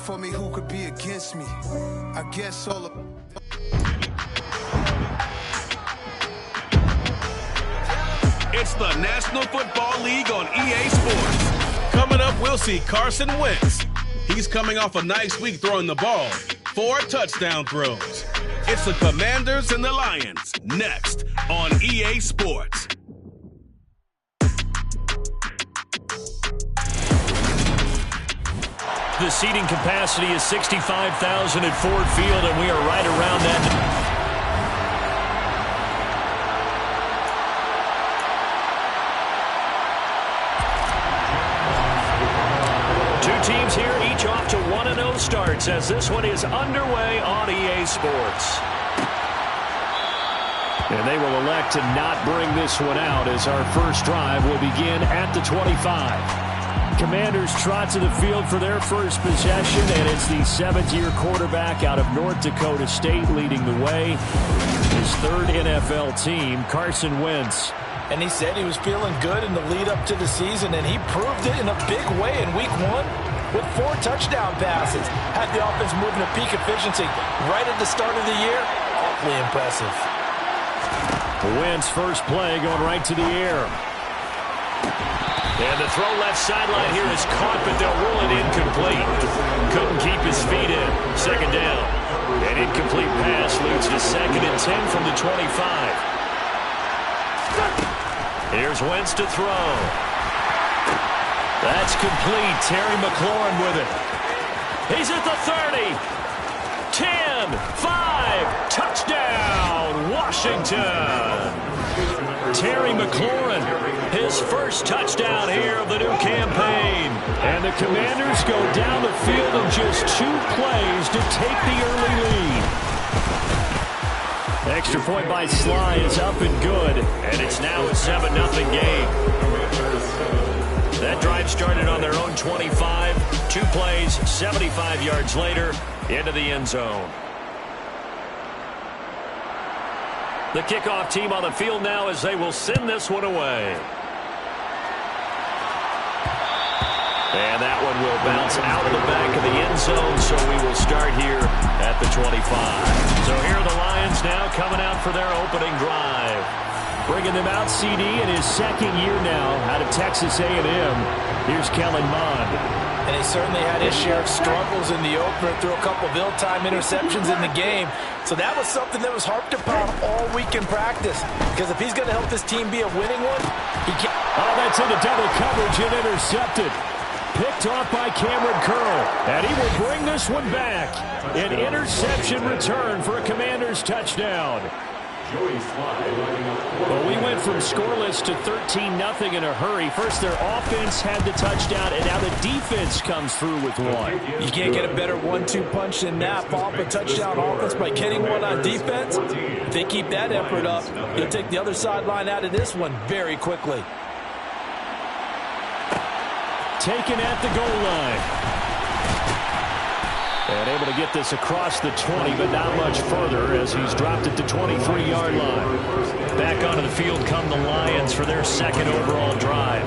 for me, who could be against me? I guess all of... It's the National Football League on EA Sports. Coming up, we'll see Carson Wentz. He's coming off a nice week throwing the ball. 4 touchdown throws. It's the Commanders and the Lions next on EA Sports. The seating capacity is 65,000 at Ford Field, and we are right around that. Teams here, each off to 1-0 starts as this one is underway on EA Sports. And they will elect to not bring this one out as our first drive will begin at the 25. Commanders trot to the field for their first possession, and it's the 7th-year quarterback out of North Dakota State leading the way. His 3rd NFL team, Carson Wentz. And he said he was feeling good in the lead up to the season, and he proved it in a big way in week 1 with 4 touchdown passes. Had the offense moving at peak efficiency right at the start of the year. Awfully impressive. Wentz first play going right to the air. And the throw left sideline here is caught, but they'll rule it incomplete. Couldn't keep his feet in. 2nd down. An incomplete pass leads to 2nd and 10 from the 25. Here's Wentz to throw. That's complete. Terry McLaurin with it. He's at the 30. 10, 5, touchdown, Washington. Terry McLaurin, his first touchdown here of the new campaign. And the Commanders go down the field in just 2 plays to take the early lead. Extra point by Sly is up and good, and it's now a 7-0 game. That drive started on their own 25. 2 plays, 75 yards later, into the end zone. The kickoff team on the field now as they will send this one away. And that one will bounce out of the back of the end zone, so we will start here at the 25. So here are the Lions now coming out for their opening drive. Bringing them out, CD, in his 2nd year now out of Texas A&M. Here's Kellen Mond. And he certainly had his share of struggles in the opener, threw a couple of ill-timed interceptions in the game. So that was something that was harped upon all week in practice. Because if he's going to help this team be a winning one, he can't. Oh, that's into double coverage and intercepted. Picked off by Cameron Curl. And he will bring this one back. An interception return for a Commanders touchdown. Well, we went from scoreless to 13-0 in a hurry. First, their offense had the touchdown, and now the defense comes through with one. You can't get a better 1-2 punch than that. Off a touchdown offense by getting one on defense. If they keep that effort up, they'll take the other sideline out of this one very quickly. Taken at the goal line. And able to get this across the 20, but not much further as he's dropped it to 23-yard line. Back onto the field come the Lions for their 2nd overall drive.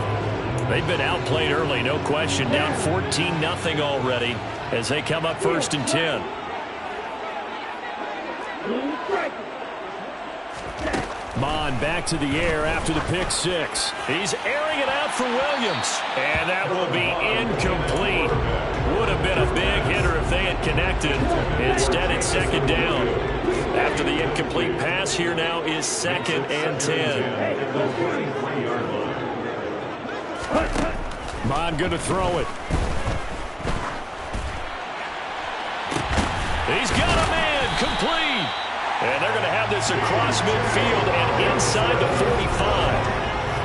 They've been outplayed early, no question. Down 14-0 already as they come up 1st and 10. Mond back to the air after the pick 6. He's airing it out for Williams. And that will be incomplete. Would have been a big hitter if they had connected. Instead, it's 2nd down. After the incomplete pass, here now is 2nd and 10. Mond going to throw it. He's got a man, complete. And they're going to have this across midfield and inside the 45.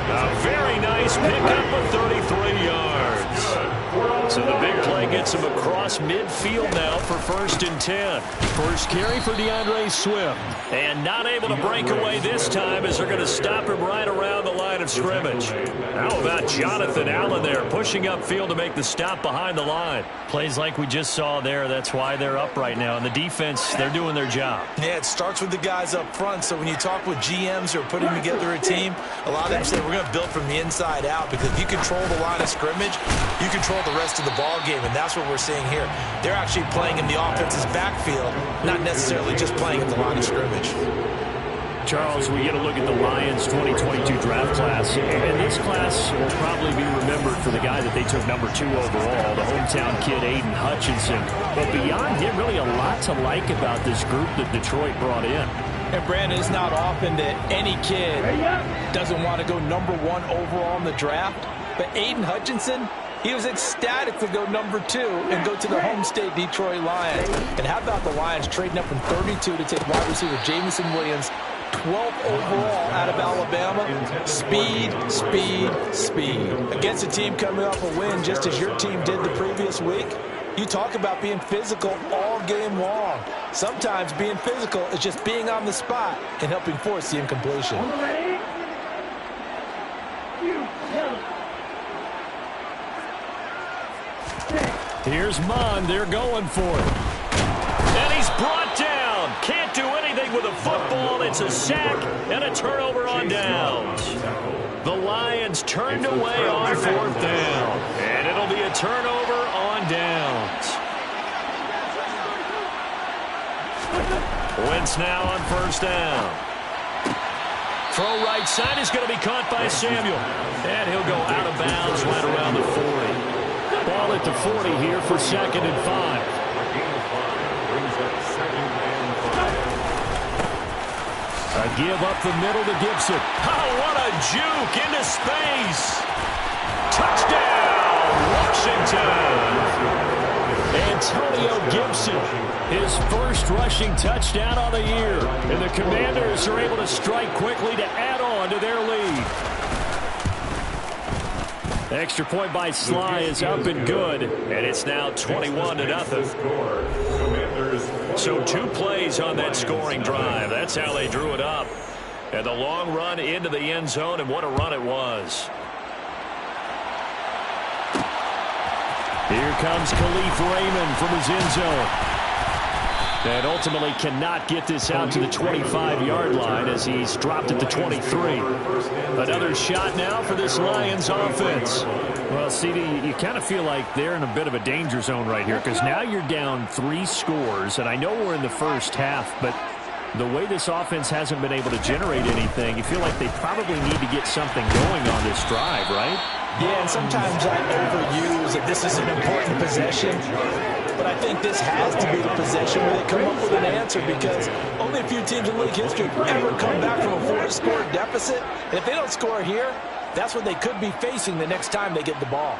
A very nice pickup of 33 yards. So the big play gets him across midfield now for 1st and 10. First carry for DeAndre Swift. And not able to break away this time as they're going to stop him right around the line of of scrimmage. How about Jonathan Allen there, pushing upfield to make the stop behind the line? Plays like we just saw there. That's why they're up right now. And the defense, they're doing their job. Yeah, it starts with the guys up front. So when you talk with GMs who are putting together a team, a lot of them say we're going to build from the inside out, because if you control the line of scrimmage, you control the rest of the ball game, and that's what we're seeing here. They're actually playing in the offense's backfield, not necessarily just playing at the line of scrimmage. Charles, we get a look at the Lions 2022 draft class, and this class will probably be remembered for the guy that they took number 2 overall, the hometown kid Aiden Hutchinson. But beyond him, really a lot to like about this group that Detroit brought in. And Brandon, it's not often that any kid doesn't want to go number 1 overall in the draft, but Aiden Hutchinson, he was ecstatic to go number 2 and go to the home state Detroit Lions. And how about the Lions trading up from 32 to take wide receiver Jamison Williams, 12th overall out of Alabama. Speed, speed, speed. Against a team coming off a win just as your team did the previous week, you talk about being physical all game long. Sometimes being physical is just being on the spot and helping force the incompletion. Here's Mond. They're going for it. And he's brought down. Can't do anything with a football. It's a sack and a turnover on downs. The Lions turned away on 4th down. And it'll be a turnover on downs. Wentz now on 1st down. Throw right side is going to be caught by Samuel. And he'll go out of bounds right around the 40. Ball at the 40 here for 2nd and 5. A give up the middle to Gibson. Oh, what a juke into space. Touchdown, Washington. Antonio Gibson, his first rushing touchdown on the year. And the Commanders are able to strike quickly to add on to their lead. Extra point by Sly is up and good, and it's now 21-0. So 2 plays on that scoring drive. That's how they drew it up. And the long run into the end zone, and what a run it was. Here comes Khalif Raymond from his end zone. And ultimately cannot get this out to the 25-yard line as he's dropped at the 23. Another shot now for this Lions offense. Well, CD, you kind of feel like they're in a bit of a danger zone right here, because now you're down 3 scores, and I know we're in the first half, but the way this offense hasn't been able to generate anything, you feel like they probably need to get something going on this drive, right? Yeah, and sometimes I overuse that this is an important possession, but I think this has to be the possession where they come up with an answer, because only a few teams in league history ever come back from a 4-score deficit. And if they don't score here, that's what they could be facing the next time they get the ball.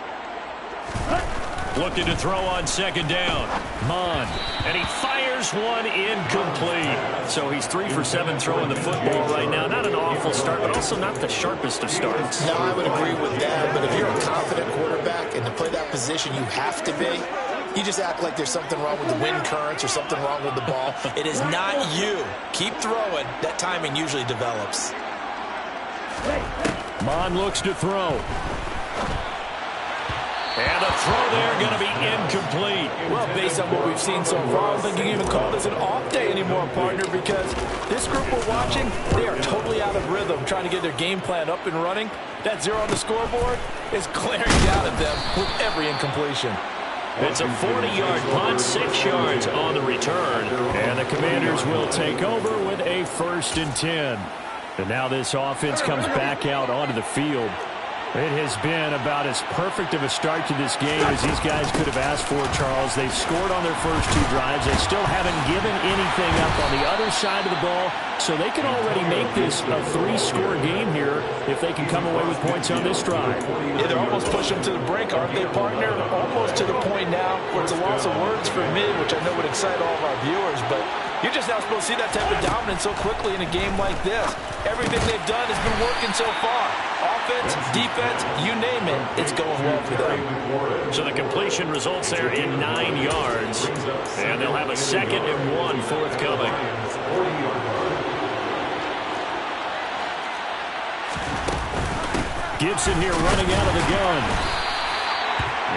Looking to throw on 2nd down. Mond. And he fires one incomplete. So he's 3 for 7 throwing the football right now. Not an awful start, but also not the sharpest of starts. No, I would agree with that. But if you're a confident quarterback and to play that position you have to be, you just act like there's something wrong with the wind currents or something wrong with the ball. It is not you. Keep throwing. That timing usually develops. Mond looks to throw. And a throw there going to be incomplete. Well, based on what we've seen so far, I don't think you can even call this an off day anymore, partner, because this group we're watching, they are totally out of rhythm, trying to get their game plan up and running. That 0 on the scoreboard is glaring down at them with every incompletion. It's a 40-yard punt, 6 yards on the return. And the Commanders will take over with a 1st and 10. And now this offense comes back out onto the field. It has been about as perfect of a start to this game as these guys could have asked for, Charles. They've scored on their first 2 drives. They still haven't given anything up on the other side of the ball, so they can already make this a 3-score game here if they can come away with points on this drive. Yeah, they're almost pushing them to the brink, aren't they, partner? Almost to the point now where it's a loss of words for me, which I know would excite all of our viewers, but you're just not supposed to see that type of dominance so quickly in a game like this. Everything they've done has been working so far. Offense, defense, you name it, it's going well for them. So the completion results there in 9 yards. And they'll have a 2nd and 1 forthcoming. Gibson here running out of the gun.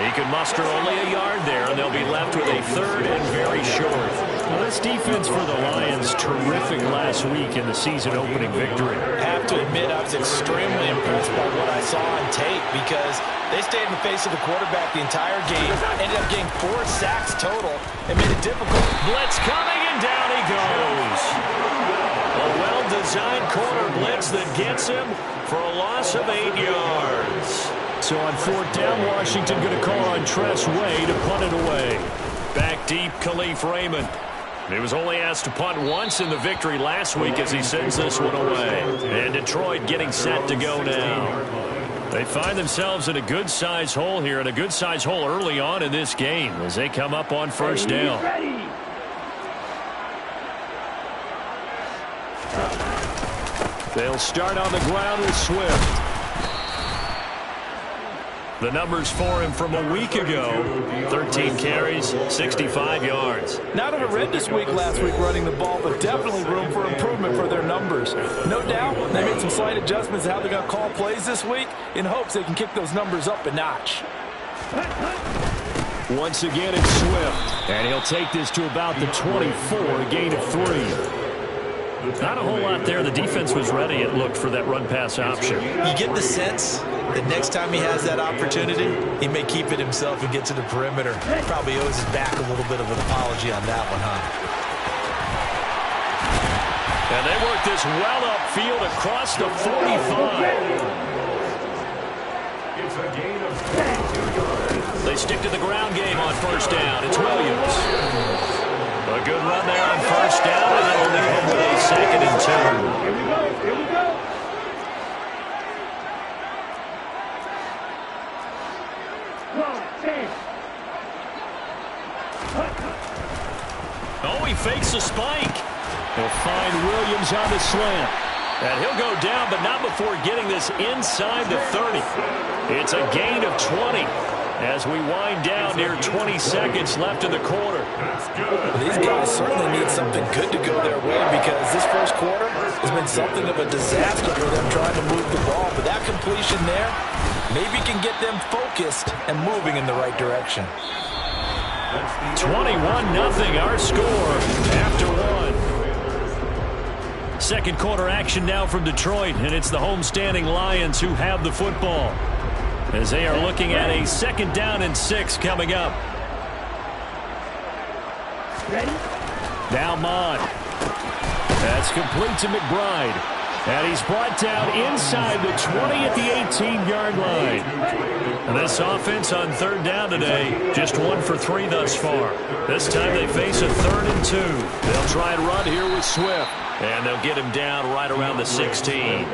He can muster only a yard there, and they'll be left with a third and very short. Well, this defense for the Lions, terrific last week in the season-opening victory. I have to admit, I was extremely impressed by what I saw on tape because they stayed in the face of the quarterback the entire game, ended up getting 4 sacks total, and made it difficult. Blitz coming, and down he goes. A well-designed corner blitz that gets him for a loss of 8 yards. So on 4th down, Washington going to call on Tress Way to punt it away. Back deep, Khalif Raymond. He was only asked to punt once in the victory last week as he sends this one away. And Detroit getting set to go now. They find themselves in a good-sized hole here, and a good-sized hole early on in this game as they come up on 1st down. They'll start on the ground with Swift. The numbers for him from a week ago, 13 carries, 65 yards. Not a horrendous week last week running the ball, but definitely room for improvement for their numbers. No doubt, they made some slight adjustments to how they're going to call plays this week in hopes they can kick those numbers up a notch. Once again, it's Swift, and he'll take this to about the 24, a gain of 3. Not a whole lot there. The defense was ready, it looked, for that run-pass option. You get the sense that next time he has that opportunity, he may keep it himself and get to the perimeter. Probably owes his back a little bit of an apology on that one, huh? And they work this well upfield across the 45. They stick to the ground game on 1st down. It's Williams. A good run there on 1st down, and that'll leave him with a 2nd and 2. Here we go. Here we go. Oh, he fakes a spike. He'll find Williams on the slant. And he'll go down, but not before getting this inside the 30. It's a gain of 20 as we wind down near 20 seconds left in the quarter. These guys certainly need something good to go their way because this first quarter has been something of a disaster for them trying to move the ball. But that completion there maybe can get them focused and moving in the right direction. 21-0 our score after 1. Second quarter action now from Detroit, and it's the homestanding Lions who have the football as they are looking at a 2nd down and 6 coming up. Ready? Now Mond. That's complete to McBride. And he's brought down inside the 20 at the 18-yard line. And this offense on 3rd down today, just 1 for 3 thus far. This time they face a 3rd and 2. They'll try and run here with Swift. And they'll get him down right around the 16.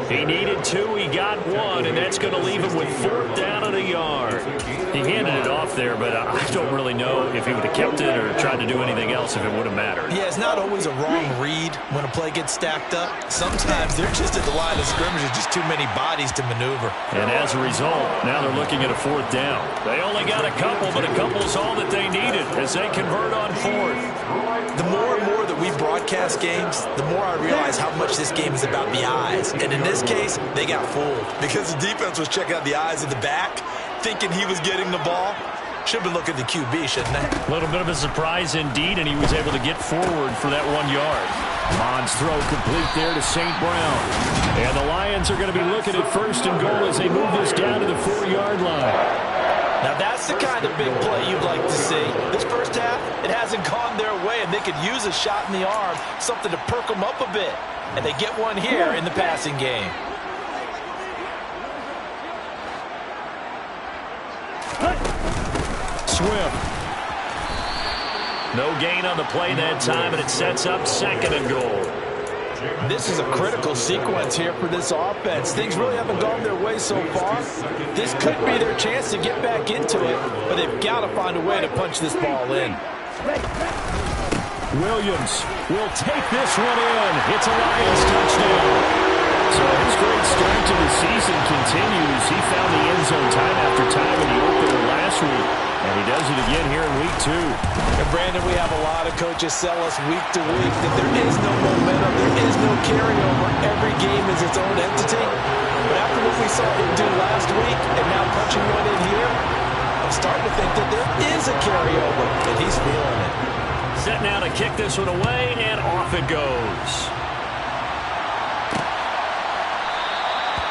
He needed 2, he got 1, and that's going to leave him with 4th down and a yard. He handed it off there, but I don't really know if he would have kept it or tried to do anything else if it would have mattered. Yeah, it's not always a wrong read when a play gets stacked up. Sometimes they're just at the line of scrimmage, there's just too many bodies to maneuver. And as a result, now they're looking at a 4th down. They only got a couple, but a couple is all that they needed as they convert on 4th. The more and more that we broadcast games, the more I realize how much this game is about the eyes. And in this case, they got fooled because the defense was checking out the eyes of the back, thinking he was getting the ball. Should have been looking at the QB, shouldn't they? A little bit of a surprise indeed, and he was able to get forward for that 1 yard. Mond's throw complete there to St. Brown. And the Lions are going to be looking at 1st and goal as they move this down to the 4-yard line. Now that's the kind of big play you'd like to see. This first half, it hasn't gone their way, and they could use a shot in the arm, something to perk them up a bit. And they get one here in the passing game. Swift. No gain on the play that time, and it sets up 2nd and goal. This is a critical sequence here for this offense. Things really haven't gone their way so far. This could be their chance to get back into it, but they've got to find a way to punch this ball in. Williams will take this one in. It's a Lions touchdown. So his great start to the season continues. He found the end zone time after time in the opener last week, and he does it again here in week 2. And Brandon, we have a lot of coaches sell us week to week that there is no momentum, there is no carryover. Every game is its own entity. But after what we we saw him do last week and now punching one in here, I'm starting to think that there is a carryover, and he's feeling it. Set now to kick this one away, and off it goes.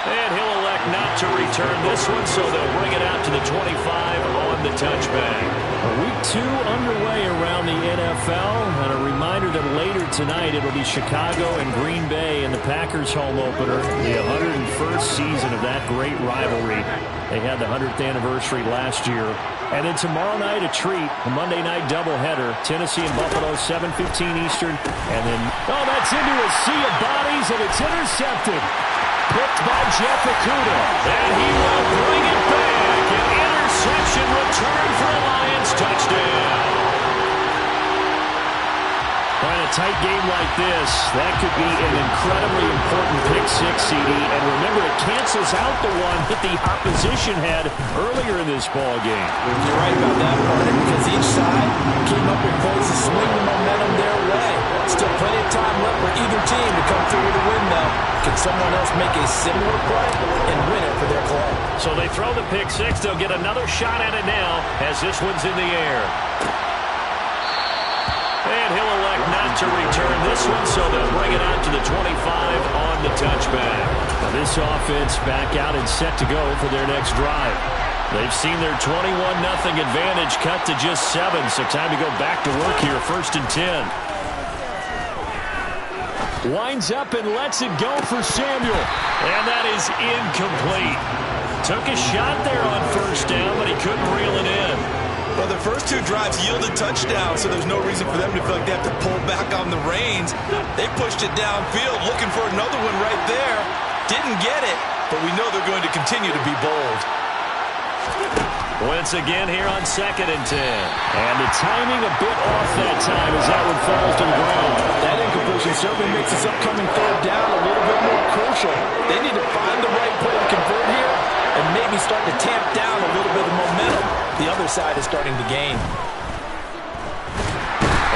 And he'll elect not to return this one, so they'll bring it out to the 25 on the touchback. Week 2 underway around the NFL, and a reminder that later tonight it'll be Chicago and Green Bay in the Packers home opener, the 101st season of that great rivalry. They had the 100th anniversary last year. And then tomorrow night, a treat, a Monday night doubleheader, Tennessee and Buffalo, 7:15 Eastern. And then, oh, that's into a sea of bodies, and it's intercepted. Picked by Jeff Okudah. And he will bring it back. An interception return for a Lions touchdown. In a tight game like this, that could be an incredibly important pick-6, CD. And remember, it cancels out the one that the opposition had earlier in this ball game. You're right about that, partner, because each side came up with plays to swing the momentum their way. Still plenty of time left for either team to come through with a win, though. Can someone else make a similar play and win it for their club? So they throw the pick-6. They'll get another shot at it now as this one's in the air. And he'll elect not to return this one, so they'll bring it out to the 25 on the touchback. Now this offense back out and set to go for their next drive. They've seen their 21-0 advantage cut to just 7, so time to go back to work here, 1st and 10. Winds up and lets it go for Samuel. And that is incomplete. Took a shot there on 1st down, but he couldn't reel it in. Well, the first 2 drives yielded touchdowns, so there's no reason for them to feel like they have to pull back on the reins. They pushed it downfield, looking for another one right there. Didn't get it, but we know they're going to continue to be bold. Once again here on 2nd and 10. And the timing a bit off that time as that one falls to the ground. That incompletion certainly makes this upcoming 3rd down a little bit more crucial. They need to find the right play to convert here and maybe start to tamp down a little bit of momentum. The other side is starting to gain.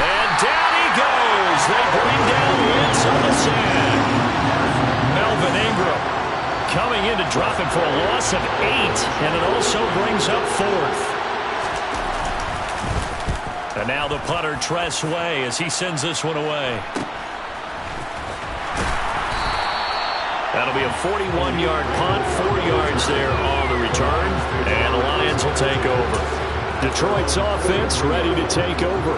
And down he goes. They bring down Wentz on the sack. Melvin Ingram coming in to drop it for a loss of 8, and it also brings up 4th. And now the punter, Tress Way, as he sends this one away. That'll be a 41-yard punt, 4 yards there on the return, and the Lions will take over. Detroit's offense ready to take over.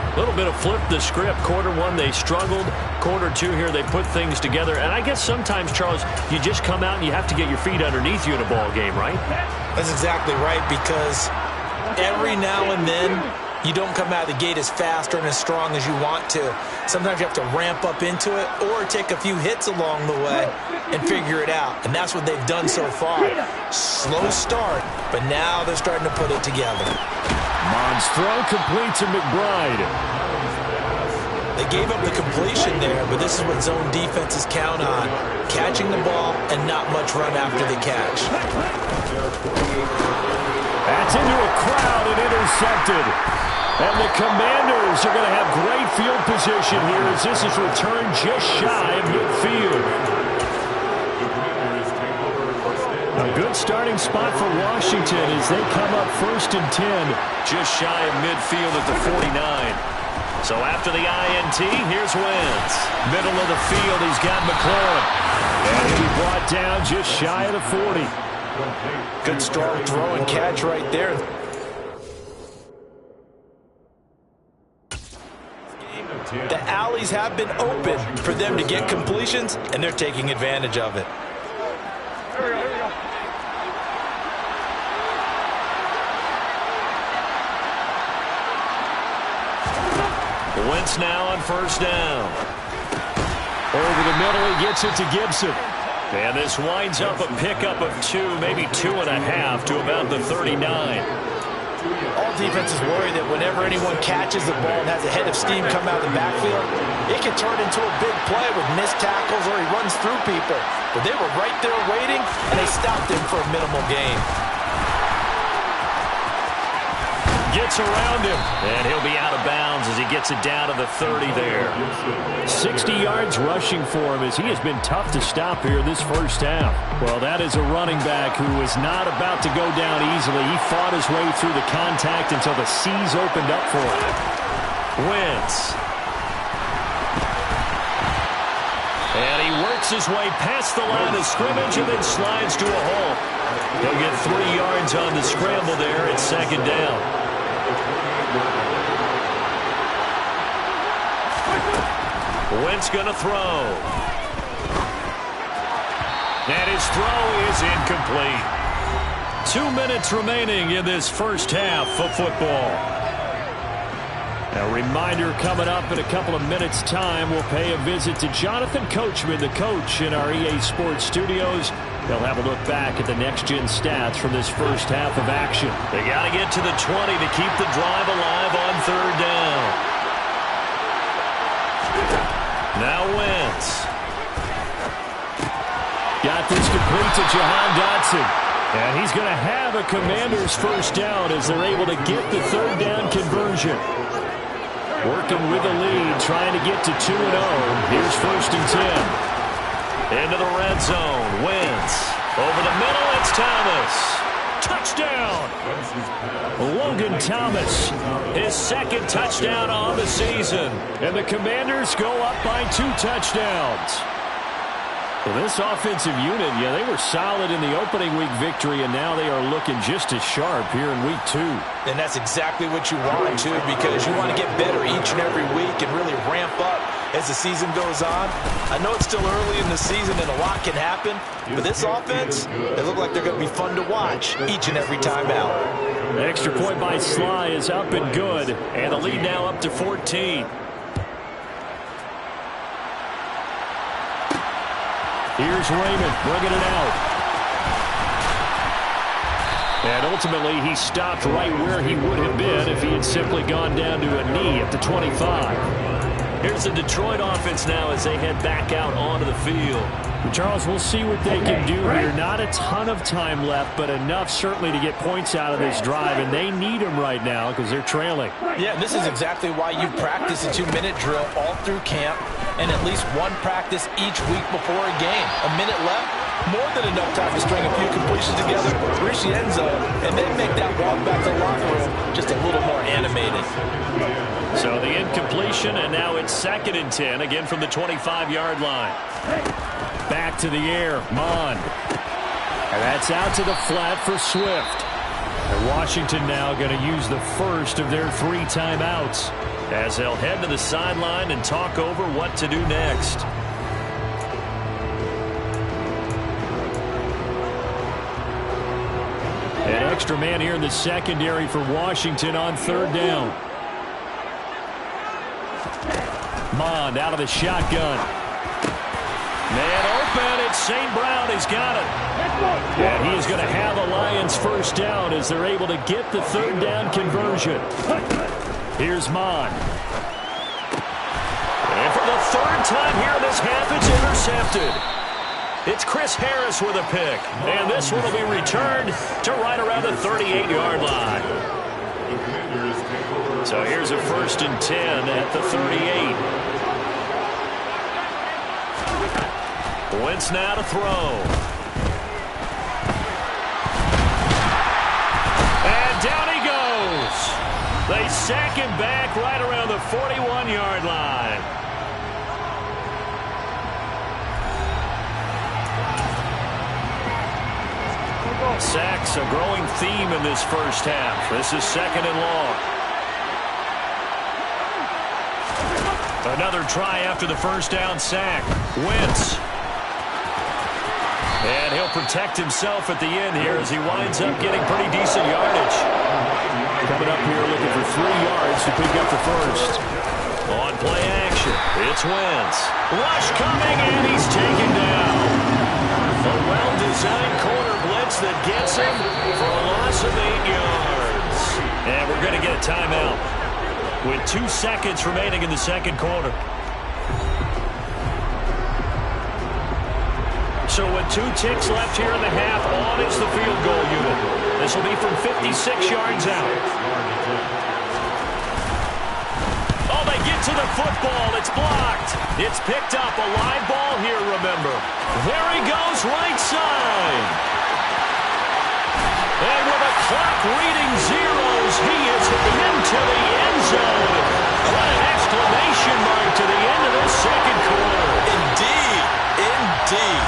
A little bit of flip the script. Quarter 1, they struggled. Quarter 2 here, they put things together. And I guess sometimes, Charles, you just come out and you have to get your feet underneath you in a ball game, right? That's exactly right, because every now and then, you don't come out of the gate as fast or as strong as you want to. Sometimes you have to ramp up into it or take a few hits along the way and figure it out. And that's what they've done so far. Slow start, but now they're starting to put it together. Mond's throw complete to McBride. They gave up the completion there, but this is what zone defenses count on. Catching the ball and not much run after the catch. That's into a crowd and intercepted. And the Commanders are going to have great field position here as this is returned just shy of midfield. A good starting spot for Washington as they come up 1st and 10. Just shy of midfield at the 49. So after the INT, here's Wentz. Middle of the field, he's got McLaurin. And he'll be brought down just shy of the 40. Good strong throw and catch right there. The alleys have been open for them to get completions, and they're taking advantage of it. Wentz now on 1st down. Over the middle, he gets it to Gibson. And this winds up a pickup of 2, maybe 2.5 to about the 39. All defenses worry that whenever anyone catches the ball and has a head of steam come out of the backfield, it can turn into a big play with missed tackles or he runs through people. But they were right there waiting, and they stopped him for a minimal gain. gets around him, and he'll be out of bounds as he gets it down to the 30 there. 60 yards rushing for him as he has been tough to stop here this first half. Well, that is a running back who was not about to go down easily. He fought his way through the contact until the seas opened up for him. Wentz. And he works his way past the line of scrimmage and then slides to a halt. He'll get 3 yards on the scramble there at second down. Wentz going to throw. And his throw is incomplete. 2 minutes remaining in this first half of football. A reminder coming up in a couple of minutes' time. We'll pay a visit to Jonathan Coachman, the coach in our EA Sports studios. They'll have a look back at the next-gen stats from this first half of action. They got to get to the 20 to keep the drive alive on third down. Now Wentz. Got this complete to Jahan Dotson. And he's going to have a Commanders first down as they're able to get the third down conversion. Working with the lead, trying to get to 2-0. Here's first and 10. Into the red zone. Wentz. Over the middle, it's Thomas. Touchdown! Logan Thomas, his second touchdown on the season. And the Commanders go up by 2 touchdowns. Well, this offensive unit, yeah, they were solid in the opening week victory, and now they are looking just as sharp here in week 2. And that's exactly what you want, too, because you want to get better each and every week and really ramp up as the season goes on. I know it's still early in the season and a lot can happen, but this offense, they look like they're going to be fun to watch each and every time out. The extra point by Sly is up and good, and the lead now up to 14. Here's Raymond bringing it out. And ultimately, he stopped right where he would have been if he had simply gone down to a knee at the 25. Here's the Detroit offense now as they head back out onto the field. Charles, we'll see what they can do here. Not a ton of time left, but enough certainly to get points out of this drive, and they need them right now because they're trailing. Yeah, this is exactly why you practice a 2-minute drill all through camp and at least one practice each week before a game. A minute left, more than enough time to string a few completions together, reach the end zone, and then make that walk back to the locker room just a little more animated. So the incompletion, and now it's 2nd and 10, again from the 25-yard line. Back to the air, Mond. And that's out to the flat for Swift. And Washington now going to use the first of their 3 timeouts as they'll head to the sideline and talk over what to do next. An extra man here in the secondary for Washington on third down. Mond out of the shotgun. Man open, it's St. Brown. He's got it. And he is going to have a Lions first down as they're able to get the third down conversion. Here's Mond. And for the 3rd time here in this half, it's intercepted. It's Chris Harris with a pick. And this one will be returned to right around the 38-yard line. So here's a 1st and 10 at the 38. Wentz now to throw. And down he goes. They sack him back right around the 41-yard line. Sacks a growing theme in this first half. This is 2nd and long. Another try after the first down sack. Wentz. And he'll protect himself at the end here as he winds up getting pretty decent yardage. Coming up here looking for 3 yards to pick up the first. On play action, it's Wentz. Rush coming, and he's taken down. A well-designed corner blitz that gets him for a loss of 8 yards. And we're going to get a timeout with 2 seconds remaining in the second quarter. So with 2 ticks left here in the half, on is the field goal unit. This will be from 56 yards out. Oh, they get to the football. It's blocked. It's picked up. A live ball here, remember. There he goes, right side. And with a clock reading zeros, he is into the end zone. What an exclamation mark to the end of this second quarter. Indeed. Indeed.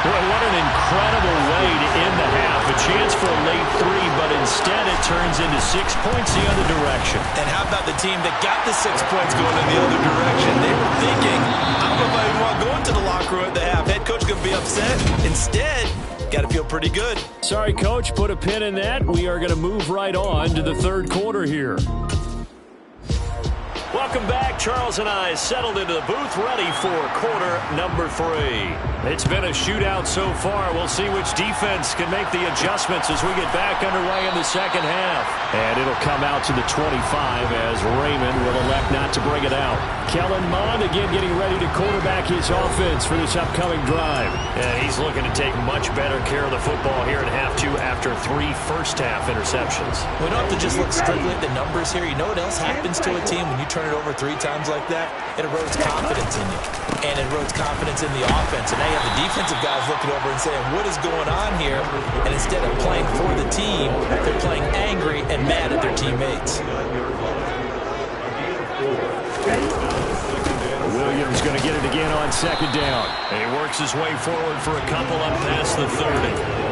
Boy, what an incredible way to end the half. A chance for a late 3, but instead it turns into 6 points the other direction. And how about the team that got the 6 points going in the other direction? They were thinking, I don't know if I even want to go into the locker room at the half. Head coach going to be upset. Instead, got to feel pretty good. Sorry, Coach. Put a pin in that. We are going to move right on to the third quarter here. Welcome back. Charles and I settled into the booth, ready for quarter number 3. It's been a shootout so far. We'll see which defense can make the adjustments as we get back underway in the second half. And it'll come out to the 25 as Raymond will elect not to bring it out. Kellen Mond again getting ready to quarterback his offense for this upcoming drive. And he's looking to take much better care of the football here in half 2 after 3 first-half interceptions. We don't have to just look strictly at the numbers here. You know what else happens to a team when you turn it over 3 times like that? It erodes confidence in you. And it erodes confidence in the offense. And now you have the defensive guys looking over and saying, what is going on here? And instead of playing for the team, they're playing angry and mad at their teammates. Williams going to get it again on second down. And he works his way forward for a couple up past the 30.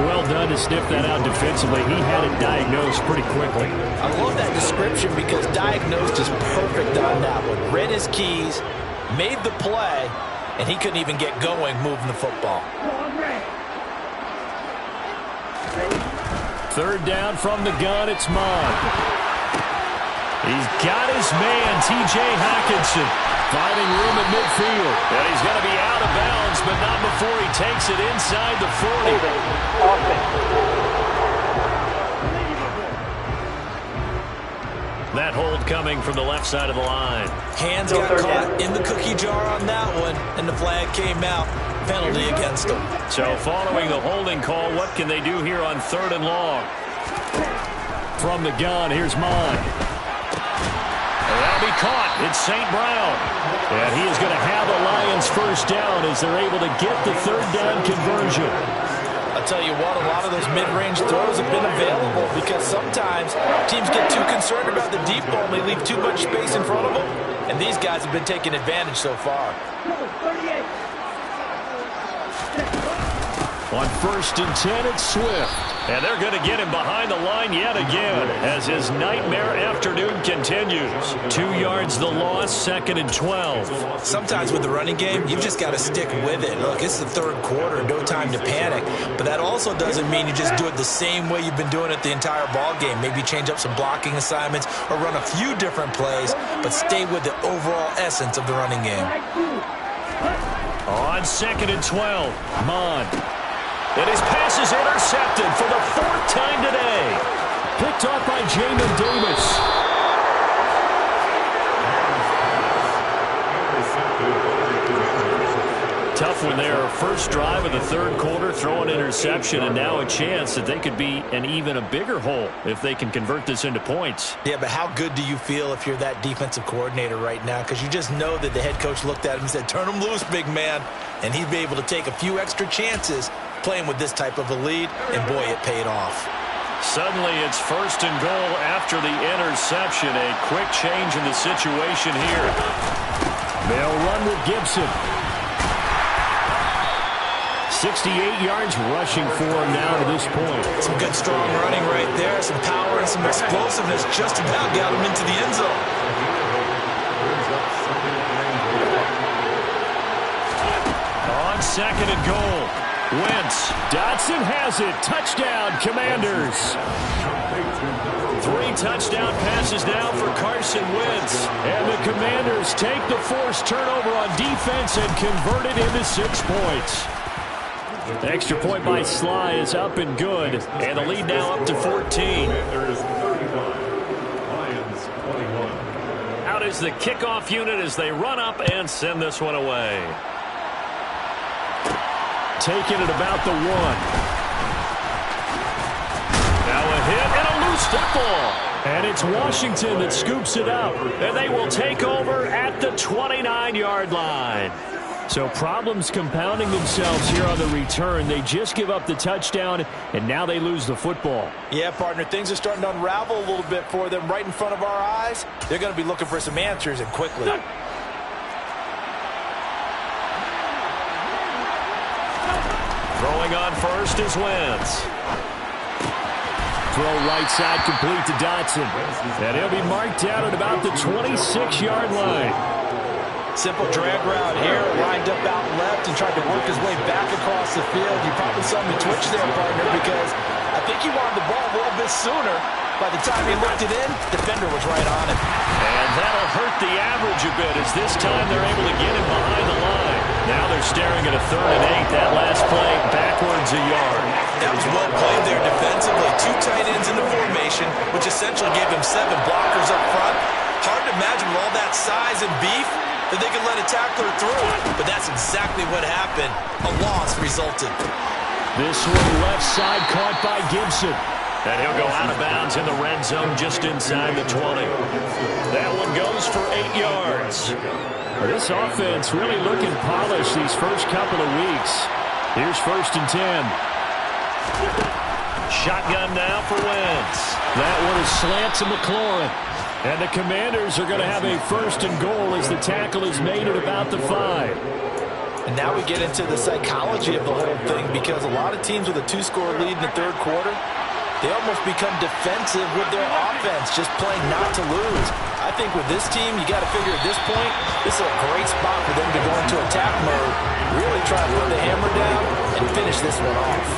Well done to sniff that out defensively. He had it diagnosed pretty quickly. I love that description because diagnosed is perfect on that one. Read his keys, made the play, and he couldn't even get going moving the football. Third down from the gun, it's Mond. He's got his man, T.J. Hockenson, finding room at midfield. And he's going to be out of bounds, but not before he takes it inside the 40. That hold coming from the left side of the line. Hands got caught in the cookie jar on that one, and the flag came out. Penalty against them. So following the holding call, what can they do here on 3rd and long? From the gun, here's Mond. That'll be caught. It's St. Brown. And he is going to have the Lions first down as they're able to get the 3rd down conversion. I'll tell you what, a lot of those mid-range throws have been available because sometimes teams get too concerned about the deep ball and they leave too much space in front of them. And these guys have been taking advantage so far. On 1st and 10, it's Swift. And they're going to get him behind the line yet again as his nightmare afternoon continues. 2 yards the loss, 2nd and 12. Sometimes with the running game, you've just got to stick with it. Look, it's the 3rd quarter, no time to panic. But that also doesn't mean you just do it the same way you've been doing it the entire ball game. Maybe change up some blocking assignments or run a few different plays, but stay with the overall essence of the running game. On 2nd and 12, Mond. And his pass is intercepted for the 4th time today. Picked off by Jamin Davis. Tough one there. First drive of the 3rd quarter, throw an interception, and now a chance that they could be an even a bigger hole if they can convert this into points. Yeah, but how good do you feel if you're that defensive coordinator right now? Because you just know that the head coach looked at him and said, turn him loose, big man. And he'd be able to take a few extra chances playing with this type of a lead, and boy, it paid off. Suddenly, it's 1st and goal after the interception. A quick change in the situation here. They'll run with Gibson. 68 yards rushing for him now to this point. Some good, strong running right there. Some power and some explosiveness just about got him into the end zone. On 2nd and goal. Wentz. Dotson has it. Touchdown, Commanders. 3 touchdown passes now for Carson Wentz. And the Commanders take the forced turnover on defense and convert it into 6 points. The extra point by Sly is up and good. And the lead now up to 14. Out is the kickoff unit as they run up and send this one away. Taking it about the 1. a hit and a loose football. And it's Washington that scoops it up. And they will take over at the 29-yard line. So problems compounding themselves here on the return. They just give up the touchdown, and now they lose the football. Yeah, partner, things are starting to unravel a little bit for them right in front of our eyes. They're going to be looking for some answers, and quickly. Throwing on first is Wentz. Throw right side complete to Dotson. And he'll be marked down at about the 26-yard line. Simple drag route here, lined up out left and tried to work his way back across the field. You probably saw me twitch there, partner, because I think he wanted the ball a little bit sooner. By the time he looked it in, defender was right on him. And that'll hurt the average a bit, as this time they're able to get him behind the line. Now they're staring at a 3rd and 8. That last play backwards a yard. That was well played there defensively. 2 tight ends in the formation, which essentially gave him 7 blockers up front. Hard to imagine with all that size and beef that they could let a tackler through. But that's exactly what happened. A loss resulted. This one left side caught by Gibson. And he'll go out of bounds in the red zone just inside the 20. That one goes for 8 yards. This offense really looking polished these first couple of weeks. Here's 1st and 10. Shotgun now for Wentz. That one is slant to McLaurin. And the Commanders are going to have a 1st and goal as the tackle is made at about the 5. And now we get into the psychology of the whole thing, because a lot of teams with a 2-score lead in the 3rd quarter, they almost become defensive with their offense, just playing not to lose. I think with this team, you got to figure at this point, this is a great spot for them to go into attack mode, really try to put the hammer down and finish this one off.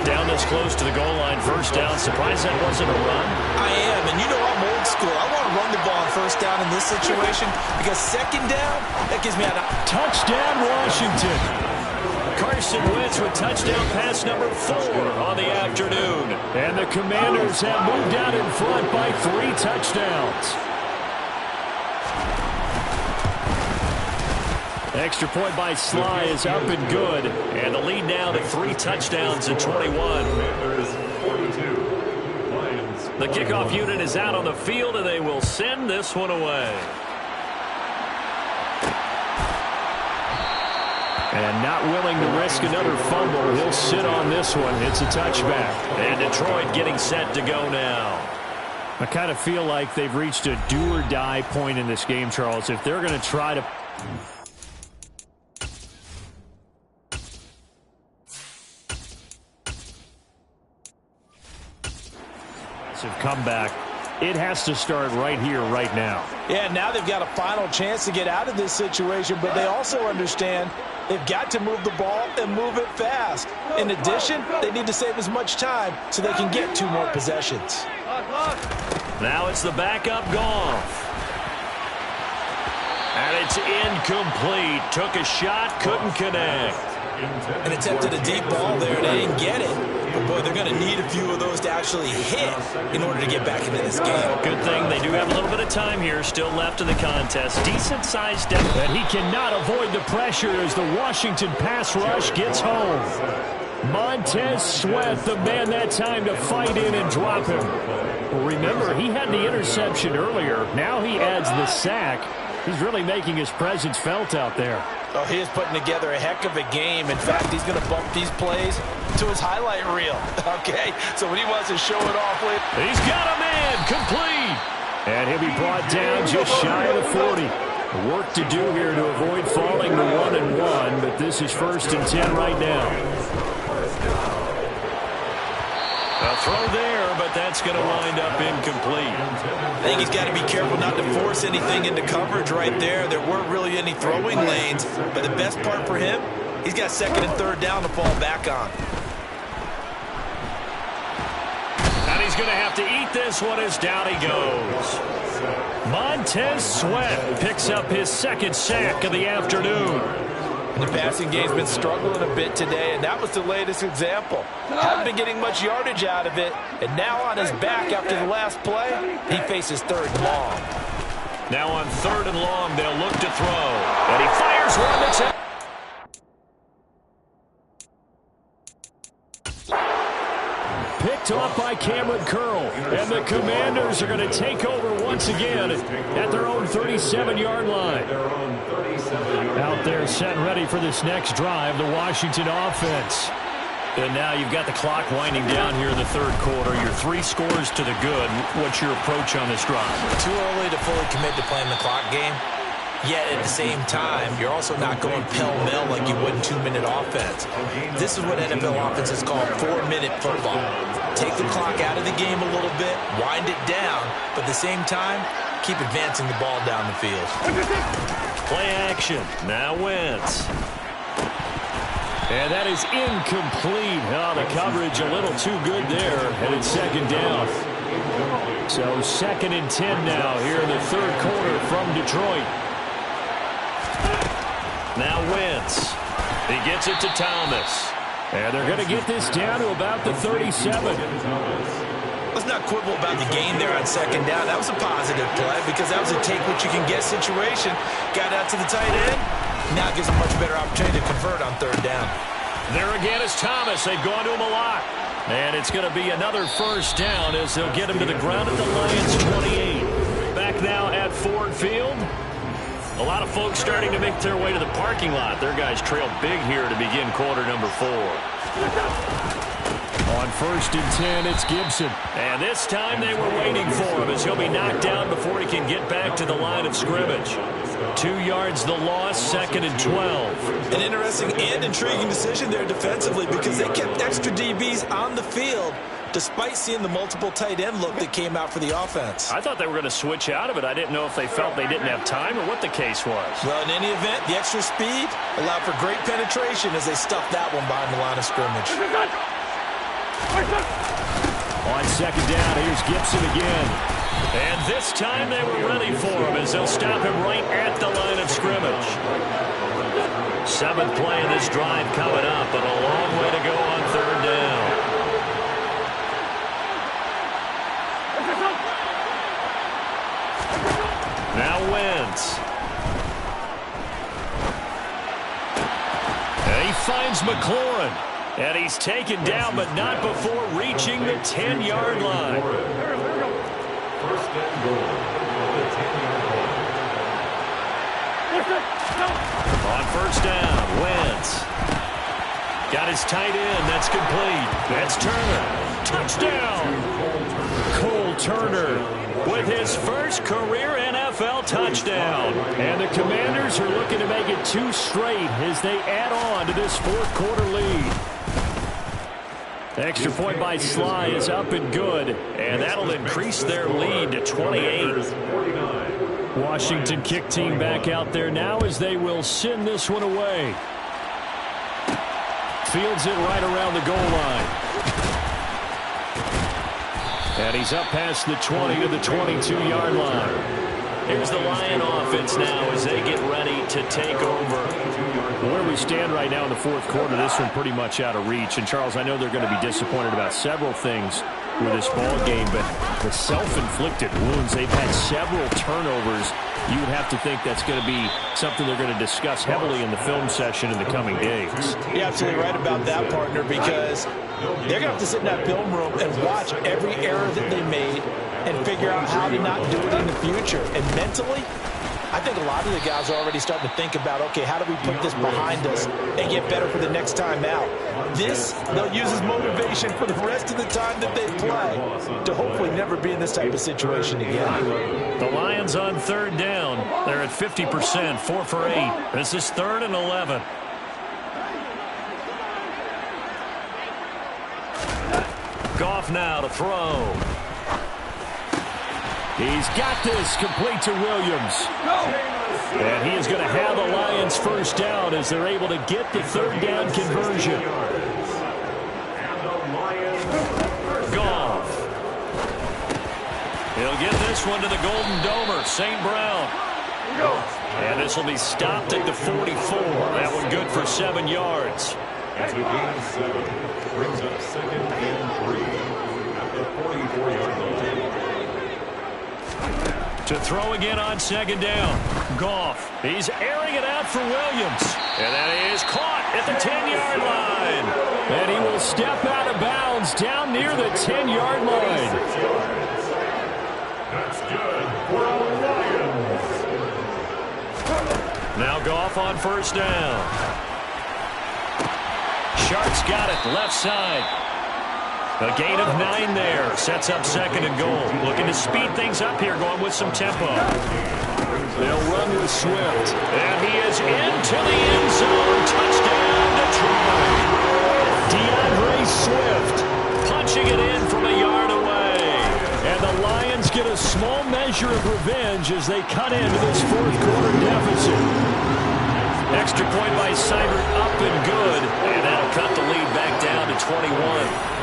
Down this close to the goal line, 1st down. Surprised that wasn't a run? I am, and you know I'm old school. I want to run the ball on 1st down in this situation, because 2nd down, that gives me a touchdown, Washington. Carson Wentz with touchdown pass number 4 on the afternoon. And the Commanders have moved out in front by 3 touchdowns. Extra point by Sly is up and good. And the lead now to 3 touchdowns at 21. The kickoff unit is out on the field, and they will send this one away. And not willing to risk another fumble, he'll sit on this one. It's a touchback. And Detroit getting set to go now. I kind of feel like they've reached a do-or-die point in this game, Charles. If they're going to try to... comeback, it has to start right here, right now. Yeah, now they've got a final chance to get out of this situation, but they also understand they've got to move the ball and move it fast. In addition, they need to save as much time so they can get 2 more possessions. Now it's the backup Goff. And it's incomplete. Took a shot, couldn't connect. And attempted a deep ball there. They didn't get it. But, boy, they're going to need a few of those to actually hit in order to get back into this game. Good thing they do have a little bit of time here still left in the contest. Decent-sized step. And he cannot avoid the pressure as the Washington pass rush gets home. Montez Sweat, the man that time to fight in and drop him. Well, remember, he had the interception earlier. Now he adds the sack. He's really making his presence felt out there. Oh, he is putting together a heck of a game. In fact, he's going to bump these plays to his highlight reel. Okay, so when he wants to show it off with... He's got a man, complete. And he'll be brought down just shy of the 40. Work to do here to avoid falling to 1-1, but this is 1st and 10 right now. A throw there, but that's going to wind up incomplete. I think he's got to be careful not to force anything into coverage right there. There weren't really any throwing lanes, but the best part for him, he's got 2nd and 3rd down to fall back on. And he's going to have to eat this one as down he goes. Montez Sweat picks up his 2nd sack of the afternoon. And the passing game's been struggling a bit today, and that was the latest example. Haven't been getting much yardage out of it, and now on his back after the last play, he faces 3rd and long. Now on 3rd and long, they'll look to throw. And he fires one that's out. Picked picked off by Cameron Curl. And the Commanders are going to take over once again at their own 37-yard line. Out there set and ready for this next drive, the Washington offense. And now you've got the clock winding down here in the third quarter. You're 3 scores to the good. What's your approach on this drive? Too early to fully commit to playing the clock game. Yet at the same time, you're also not going pell-mell like you would in 2-minute offense. This is what NFL offenses call 4-minute football. Take the clock out of the game a little bit, wind it down, but at the same time, keep advancing the ball down the field. Play action. Now Wentz. And that is incomplete. Oh, the coverage a little too good there, and it's second down. So 2nd and 10 now here in the third quarter from Detroit. Now Wentz. He gets it to Thomas. And they're going to get this down to about the 37. Let's not quibble about the gain there on second down. That was a positive play because that was a take-what-you-can-get situation. Got out to the tight end. Now gives a much better opportunity to convert on third down. There again is Thomas. They've gone to him a lot. And it's going to be another first down as they'll get him to the ground at the Lions 28. Back now at Ford Field. A lot of folks starting to make their way to the parking lot. Their guys trailed big here to begin quarter number 4. On 1st and 10, it's Gibson. And this time they were waiting for him as he'll be knocked down before he can get back to the line of scrimmage. 2 yards the loss, 2nd and 12. An interesting and intriguing decision there defensively because they kept extra DBs on the field despite seeing the multiple tight end look that came out for the offense. I thought they were going to switch out of it. I didn't know if they felt they didn't have time or what the case was. Well, in any event, the extra speed allowed for great penetration as they stuffed that one behind the line of scrimmage. On second down, here's Gibson again. And this time they were ready for him as they'll stop him right at the line of scrimmage. 7th play of this drive coming up, but a long way to go on third down. Now Wentz. And he finds McLaurin. And he's taken down, but not before reaching the 10-yard line. First and goal. On first down, Wentz. Got his tight end. That's complete. That's Turner. Touchdown. Cole Turner with his first career NFL touchdown. And the Commanders are looking to make it 2 straight as they add on to this fourth quarter lead. Extra point by Sly is up and good, and that'll increase their lead to 28. Washington kick team back out there now as they will send this one away. Fields it right around the goal line. And he's up past the 20 to the 22-yard line. Here's the Lion offense now as they get ready to take over. Where we stand right now in the fourth quarter, this one pretty much out of reach. And, Charles, I know they're going to be disappointed about several things with this ball game, but the self-inflicted wounds, they've had several turnovers. You would have to think that's going to be something they're going to discuss heavily in the film session in the coming days. You're absolutely right about that, partner, because they're going to have to sit in that film room and watch every error that they made and figure out how to not do it in the future. And mentally, I think a lot of the guys are already starting to think about, okay, how do we put this behind us and get better for the next time out? This, they'll use as motivation for the rest of the time that they play to hopefully never be in this type of situation again. The Lions on third down. They're at 50%, 4 for 8. This is 3rd and 11. Goff now to throw. He's got this complete to Williams. And he is going to have the Lions first down as they're able to get the third down conversion. Goff. He'll get this one to the Golden Domer, St. Brown. And this will be stopped at the 44. That one good for 7 yards. As we gain 7, brings up 2nd and 3 at the 44-yard line. To throw again on second down. Goff. He's airing it out. out for Williams. And that is caught at the 10-yard line. And he will step out of bounds down near the 10-yard line. That's good for the Lions. Now Goff on first down. Sharks got it, left side. A gain of 9 there. Sets up second and goal. Looking to speed things up here, going with some tempo. They'll run with Swift. And he is into the end zone. Touchdown, Detroit. DeAndre Swift punching it in from a yard away. And the Lions get a small measure of revenge as they cut into this fourth-quarter deficit. Extra point by Seibert, up and good. And that'll cut the lead back down to 21.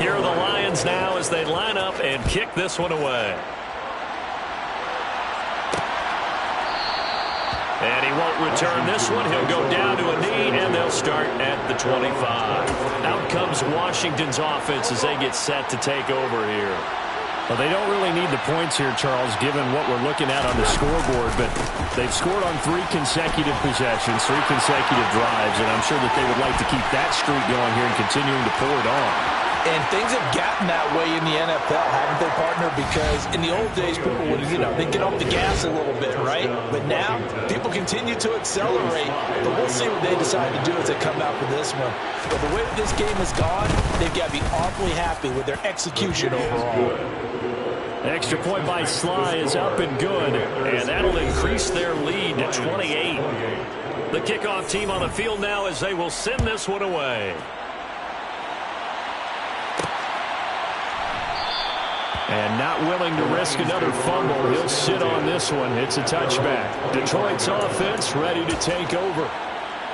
Here are the Lions now as they line up and kick this one away. And he won't return this one. He'll go down to a knee, and they'll start at the 25. Out comes Washington's offense as they get set to take over here. Well, they don't really need the points here, Charles, given what we're looking at on the scoreboard, but they've scored on 3 consecutive possessions, 3 consecutive drives, and I'm sure that they would like to keep that streak going here and continuing to pour it on. And things have gotten that way in the NFL, haven't they, partner? Because in the old days, people would, they'd get off the gas a little bit, right? But now, people continue to accelerate. But we'll see what they decide to do as they come out for this one. But the way that this game has gone, they've got to be awfully happy with their execution overall. Extra point by Sly is up and good, and that'll increase their lead to 28. The kickoff team on the field now as they will send this one away. And not willing to risk another fumble. He'll sit on this one. It's a touchback. Detroit's offense ready to take over.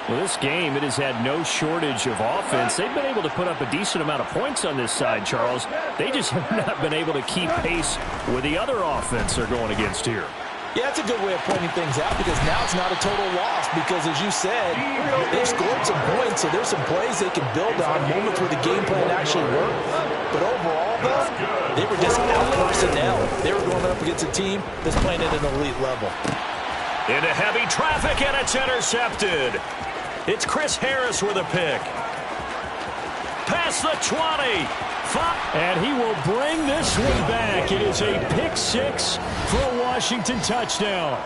Well, this game, it has had no shortage of offense. They've been able to put up a decent amount of points on this side, Charles. They just have not been able to keep pace with the other offense they're going against here. Yeah, that's a good way of pointing things out because now it's not a total loss because, as you said, they've scored some points, so there's some plays they can build on, moments where the game plan actually worked. But overall, though, they were just out-personnel. They were going up against a team that's playing at an elite level. Into heavy traffic, and it's intercepted. It's Chris Harris with a pick. Past the 20. And he will bring this one back. It is a pick 6 for a Washington touchdown.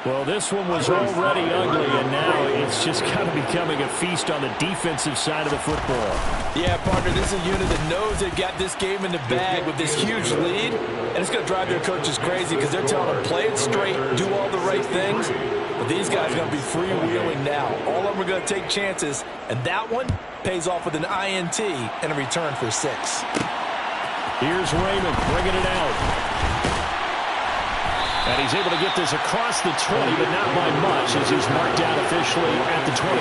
Well, this one was already ugly, and now it's just kind of becoming a feast on the defensive side of the football. Yeah, partner, this is a unit that knows they've got this game in the bag with this huge lead, and it's going to drive their coaches crazy because they're telling them, play it straight, do all the right things. But these guys are going to be freewheeling now. All of them are going to take chances, and that one pays off with an INT and a return for 6. Here's Raymond bringing it out. And he's able to get this across the 20, but not by much as he's marked out officially at the 21.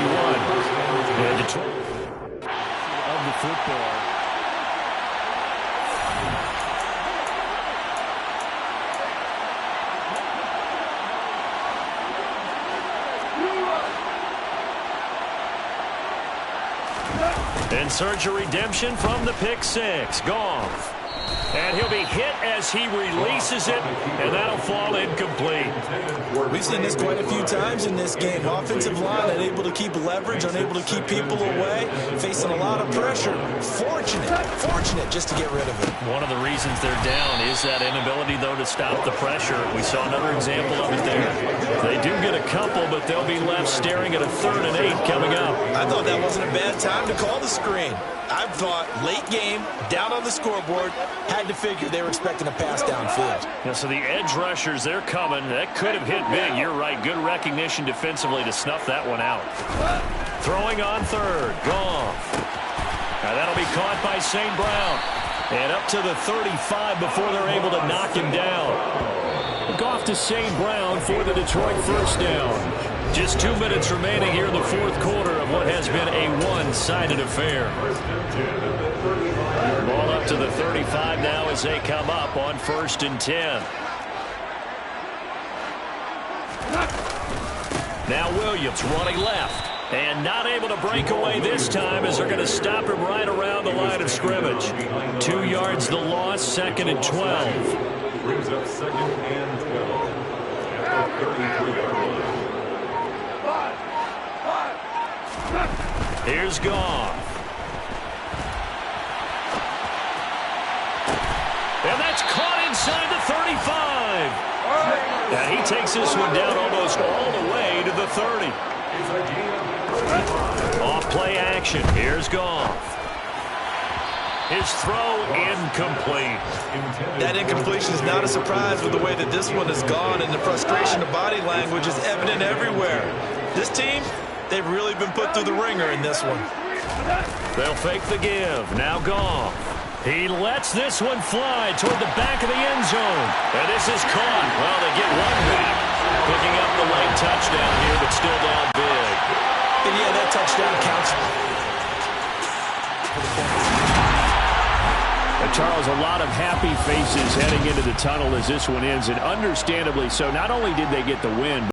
And Detroit of the football. And search a redemption from the pick 6. Goff. And he'll be hit as he releases it, and that'll fall incomplete. We've seen this quite a few times in this game. Offensive line unable to keep leverage, unable to keep people away, facing a lot of pressure. Fortunate just to get rid of it. One of the reasons they're down is that inability, though, to stop the pressure. We saw another example of it there. They do get a couple, but they'll be left staring at a 3rd and 8 coming up. I thought that wasn't a bad time to call the screen. I thought late game, down on the scoreboard, had to figure they were expecting a pass downfield. Yeah, so the edge rushers, they're coming. That could have hit big. You're right. Good recognition defensively to snuff that one out. Throwing on 3rd. Goff. Now that'll be caught by St. Brown. And up to the 35 before they're able to knock him down. Goff to St. Brown for the Detroit first down. Just 2 minutes remaining here in the fourth quarter of what has been a one-sided affair. Ball up to the 35 now as they come up on 1st and 10. Now Williams running left. And not able to break away this time as they're going to stop him right around the line of scrimmage. 2 yards the loss, 2nd and 12. Brings up 2nd and 12 at the 33-yard line. Here's Goff. And that's caught inside the 35. And he takes this one down almost all the way to the 30. Off play action. Here's Goff. His throw incomplete. That incompletion is not a surprise with the way that this one has gone, and the frustration of body language is evident everywhere. This team, they've really been put through the ringer in this one. They'll fake the give. Now Goff. He lets this one fly toward the back of the end zone. And this is caught. Well, they get one back. Picking up the late touchdown here, but still down big. And yeah, that touchdown counts. Charles, a lot of happy faces heading into the tunnel as this one ends, and understandably so. Not only did they get the win,